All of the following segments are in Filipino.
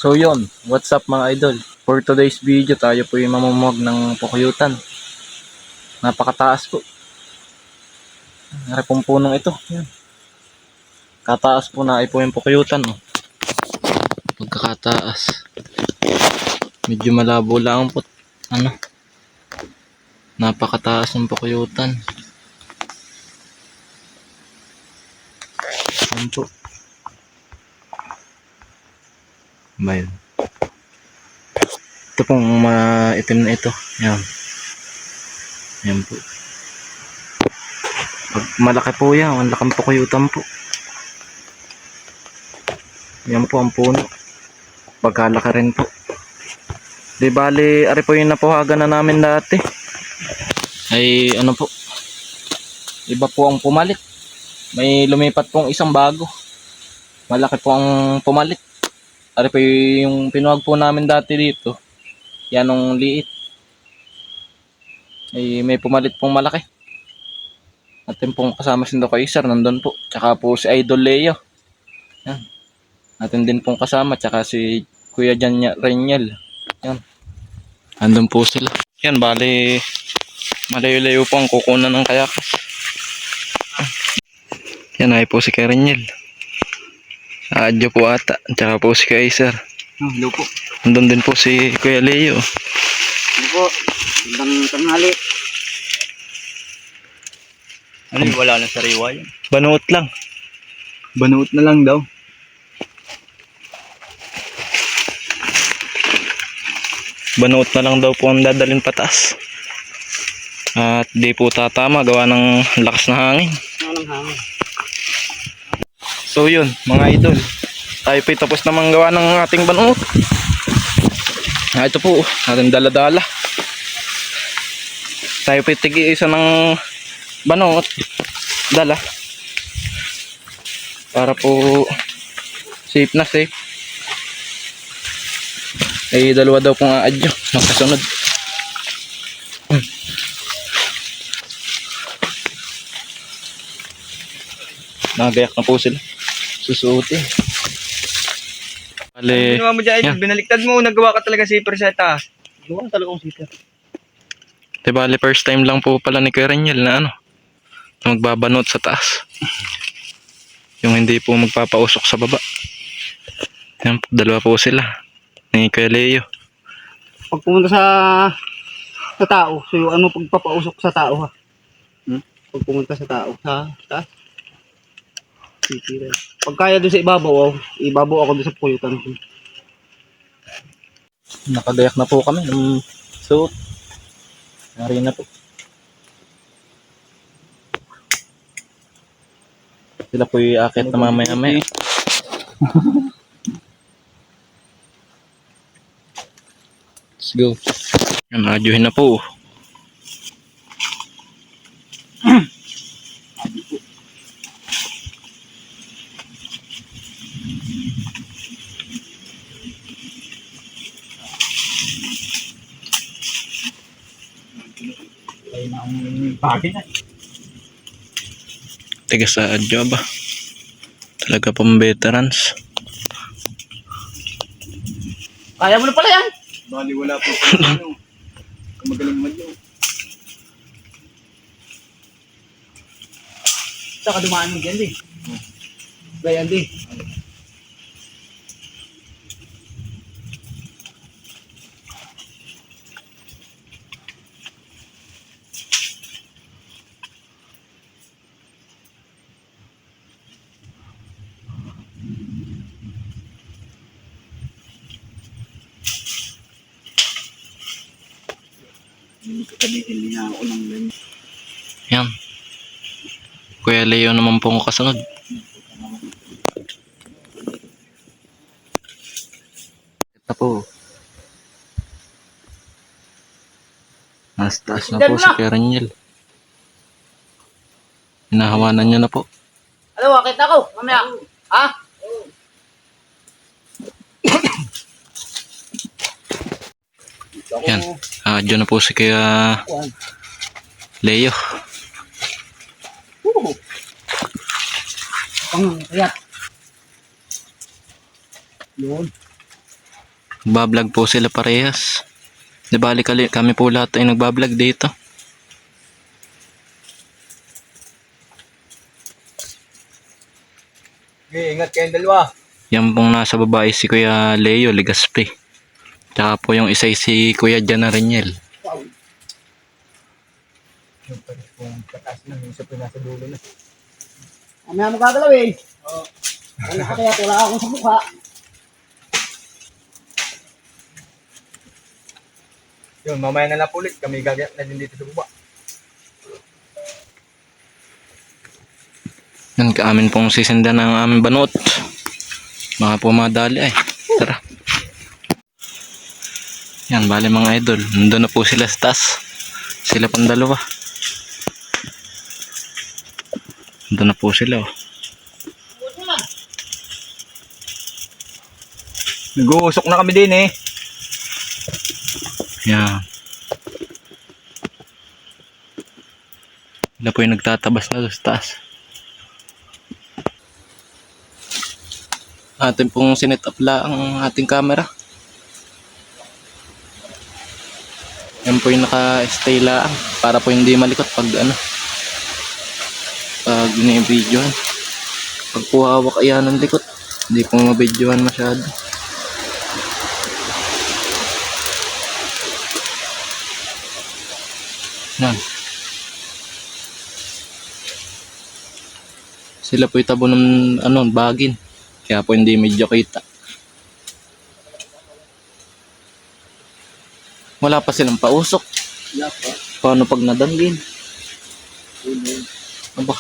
So yun, what's up mga idol? For today's video tayo po yung mamumog ng pukuyutan. Napakataas po. Narapong punong ito. Yan. Kataas po na po yung pukuyutan. Oh. Pagkakataas. Medyo malabo lang po. Ano? Napakataas ng pukuyutan. Yan po. Bayan. Ito pong maitim na ito. Yan. Yan po. Pag malaki po yan, ang lakang pukuyutan po. Yan po ang puno. Pagkalaki rin po. Di bali, ari po yung napuhagan na namin dati. Ay ano po. Iba po ang pumalit. May lumipat pong isang bago. Malaki po ang pumalit. Ari po yung pinuhag po namin dati dito. Yan ang liit. Ay may pumalit pong malaki. Atin pong kasama si Doc Isar nandun po. Tsaka po si Idol Leo. Yan. Atin din pong kasama. Tsaka si Kuya Jan Renyel. Yan. Andun po sila. Yan bali malayo-layo po ang kukunan ng kayakas. Yan ay po si Renyel. Adyo po ata. Tsaka po si Kuya Isar. Hello po. Andun din po si Kuya Leo. Hello po. Magandang tanghali. Ano yung wala na sariwa yan? Banuot lang. Banuot na lang daw. Banuot na lang daw po ang dadalhin pataas. At di po tatama gawa ng lakas na hangin. Anong hangin? So yun mga idol. Tayo po'y tapos namang gawa ng ating banuot. Ito po ating dala-dala. Tayo po'y tigi-isa ng banuot. Dala. Para po safe na safe. Ay dalawa daw pong aadyo makasunod. Nagayak na po sila. Susuotin. Bale, Ano mo dyan? yan. Binaliktad mo. Nagawa ka talaga zipper sa taas. Gawa ka talagang zipper. Bale first time lang po pala ni Kuya Renyel na ano. Magbabanot sa taas. Yung hindi po magpapausok sa baba. Yan po, dalawa po sila. Ni Kuya Leo. Pag pumunta sa tao, so yung ano pagpapausok sa tao ha? Pag pumunta sa tao, sa taas. Titira. Pag kaya doon sa ibabaw, ibabaw ako doon sa puyutan. Nakadayak na po kami ng suot. Nari na po. Sila po yung akit na mamaya-maya. Let's go. Yan, adyuhin na po. Ay, ang bagay na. Tiga sa adyo ba? Talaga pang veterans. Kaya mo na pala yan. Bali wala po pala ano. Magaling man yun. Saka dumaan mo dyan di. Bayan di. Hindi na ako ng ganyan. Yan. Kuya Leo naman po ang kasunod. Ito po. Mas taas na po si Kuya Renyel. Hinahawanan niya na po. Ano, wakit ako. Mamaya. Ha? Yan. Diyan na po si Kuya Leo. Kayat. Yun. Nagbablog po sila parehas. Di bali kami po lahat ay nagbablog dito. Okay, ingat kayong dalawa. Yan pong nasa baba ay si Kuya Leo Legaspi. Tsaka po yung isa ay si Kuya Jana Reniel. Wow. Yung pares kong pataas na, yung isa po nasa dulo na. Ano mo gagalaw eh? Oo. Ano kaya wala akong sa mukha. Yun, mamaya na lang po ulit. Kami gagawin na din dito sa baba. Yan kaamin pong sisinda ng aming banot. Mga pumadali ay. Tara. Yan, bali mga idol. Nandun na po sila sa taas. Sila pang dalawa. Nandun na po sila oh. Nag-uusok na kami din eh. Yan. Sila po yung nagtatabas na doon sa taas. Atin pong sinet up ang ating camera. Yan po yung naka-stay lang para po hindi malikot pag pag ini-videoan. Pag po hawak ayan ng likot, hindi po mabidyoan masyado. Yan. Sila po itabo ng bagin. Kaya po hindi medyo kita. Wala pa silang pausok. Wala pa. Paano pag nadanggin? Aba.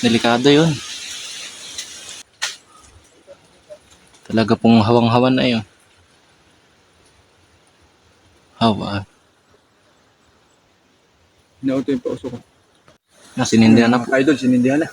Delikado yun. Talaga pong hawang-hawan na yun. Hawa. Nauto yung pausok. Sinindihan na po. Idol, sinindihan na.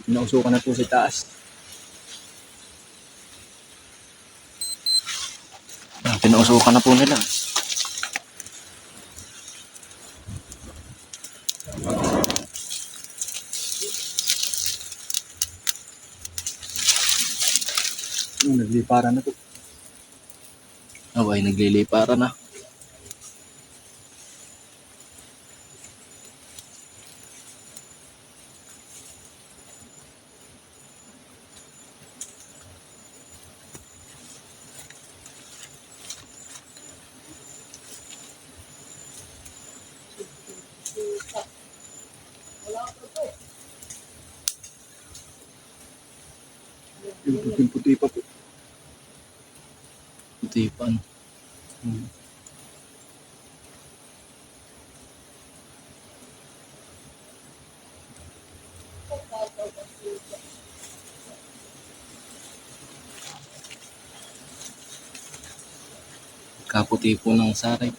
Pinausukan na po sa taas. Pinuusukan na po nila. Nagliparan na po. Abay, nagliliparan na. Yung puting-puti pa po. Tipan. Kaputi po ng saray.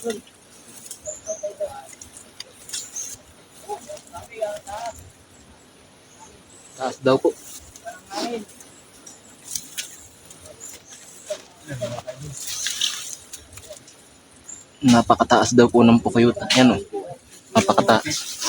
Taas daw po. Napakataas daw po ng Pukayuta. Yan o. Napakataas.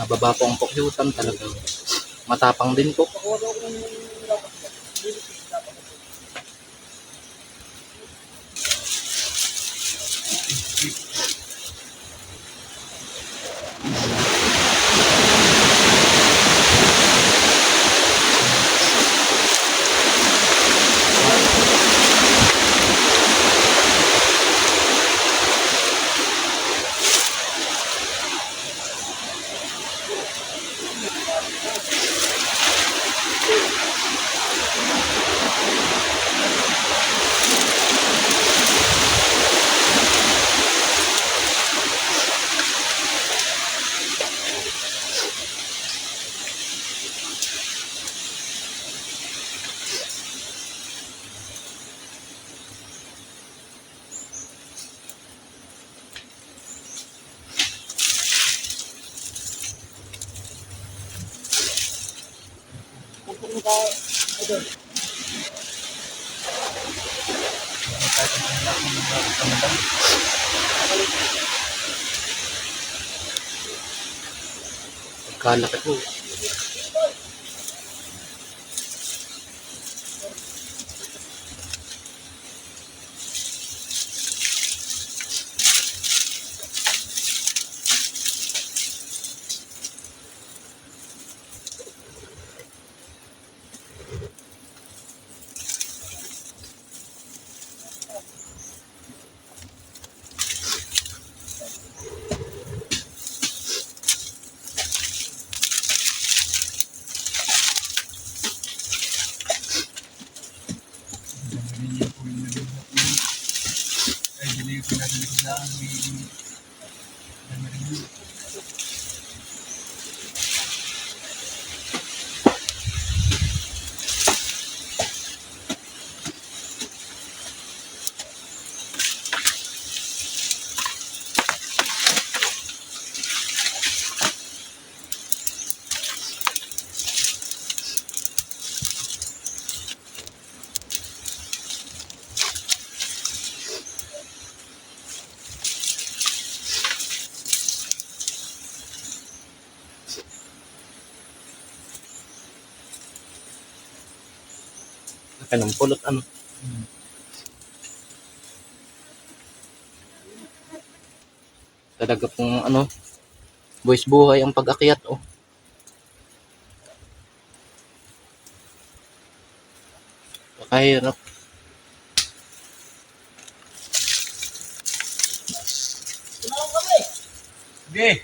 Nababa po ang Pukyutan talaga. Matapang din po. Kalaki po. Laki ng pulot ano. Talaga pong ano, buwis buhay ang pag-akyat oh. Kahirap. Okay.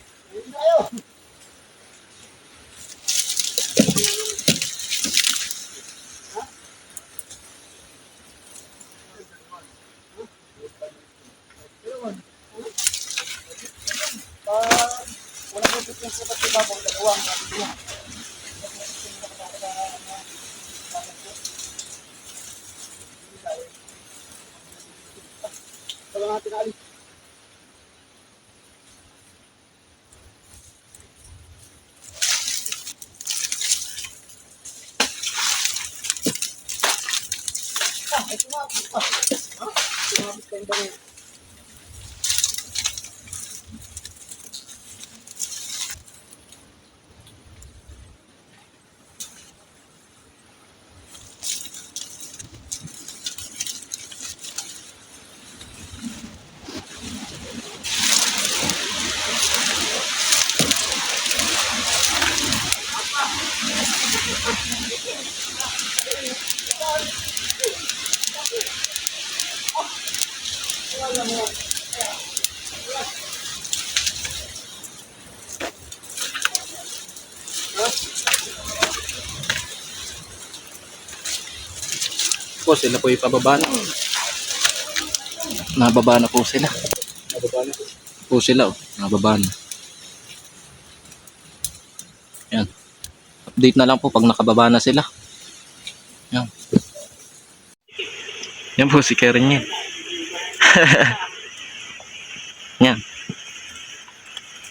Po, sila po ipababa na. Nababa na po sila. Nababa na. Po sila, oh. Nababa na. Yan. Update na lang po pag nakababa na sila. Yan. Yan po si Karen yan. Yan.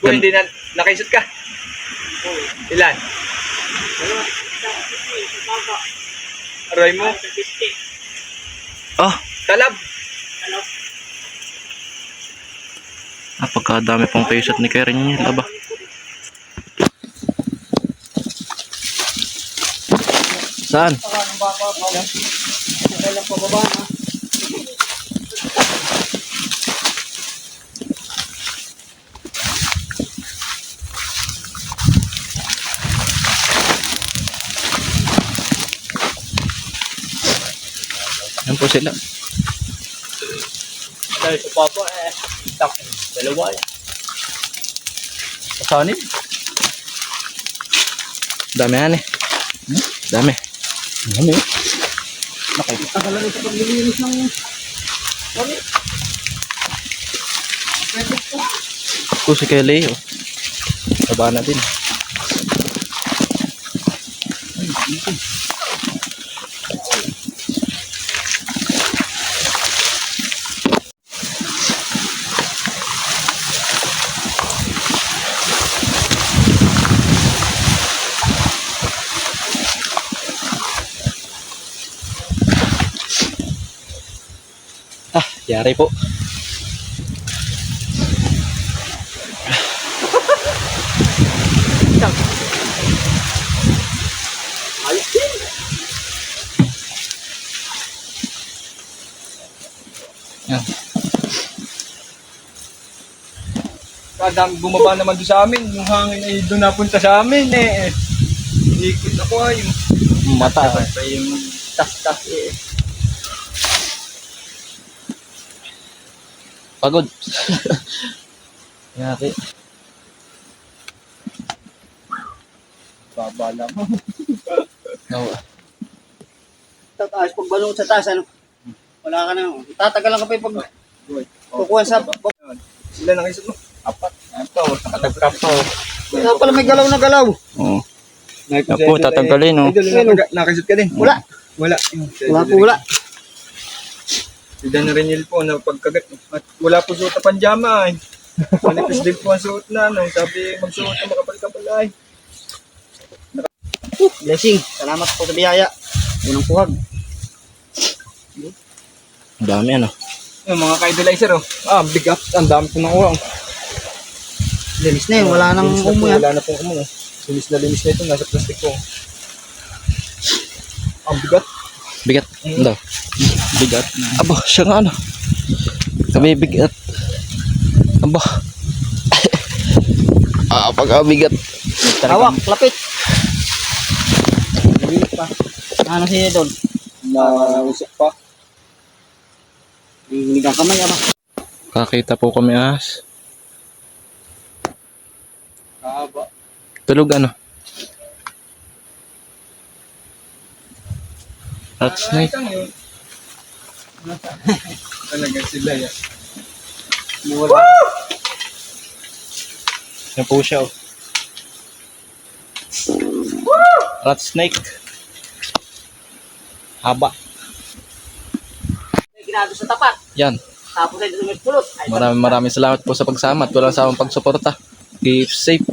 Kung hindi na nakaisot ka. Ilan? Aray mo. Oh, Talab. napakadami pong paysot ni Karen yan. Laba. Saan? Okay lang pababa na. Yan po sila. Dahil sa papa tak. Dalawa yan. Kasanin? Dami yan eh. Dami. Ano eh? Tagal na rin sa paglilinis ng... Po si Kelly, oh. Baba na din. Yari po. Yan. Kadang bumaba naman doon sa amin. Yung hangin ay doon napunta sa amin eh. Ikot ako ay. Mata. Ay yung tas-tas eh. Pagod. Yari. Baba lang. No. Tataas, pag balong sa taas, ano? Wala ka na. Tatagalan ka pa yung pag kukuha sa... Ilan ang isot mo? Apat. Ito, nakatagkap to. Wala pala may galaw na galaw. Oo. Yan po, tatanggalin, oh. Nakisot ka din? Wala. Wala. Wala po, wala. Si Dan Renil po na pagkagat. At wala po suot na panjama ay. Manipis din po ang suot na. No? Sabi magsuot na makapal-kapal ay. Blessing. Salamat po sa biyaya. Unang puhag. Ang dami, ano. Yung mga ka-idolizer oh. Big up. Ang dami po ng uwang. Linis na yun. Wala nang Linis na po, umo yan. wala na pong umo. Linis na ito. Nasa plastic po. Ang bigat. Bigat. Ano? Bigat. Aba, siya nga, ano. Kami bigat. Aba. Pagkabigat. Hawak, lapit. Linis pa. Ano siya doon? Nausok pa. Hindi ka kamay, aba. Kakita po kami ahas. Kahaba. Tulog, ano. Rat snake. Yun. Talaga sila yan. Wala. Yan po siya, oh. Rat snake. Haba. Ginado sa tapat. Yan. Tapos ay doon may pulot. Ay, Maraming salamat po sa pagsama at walang samang pagsuporta. Keep safe.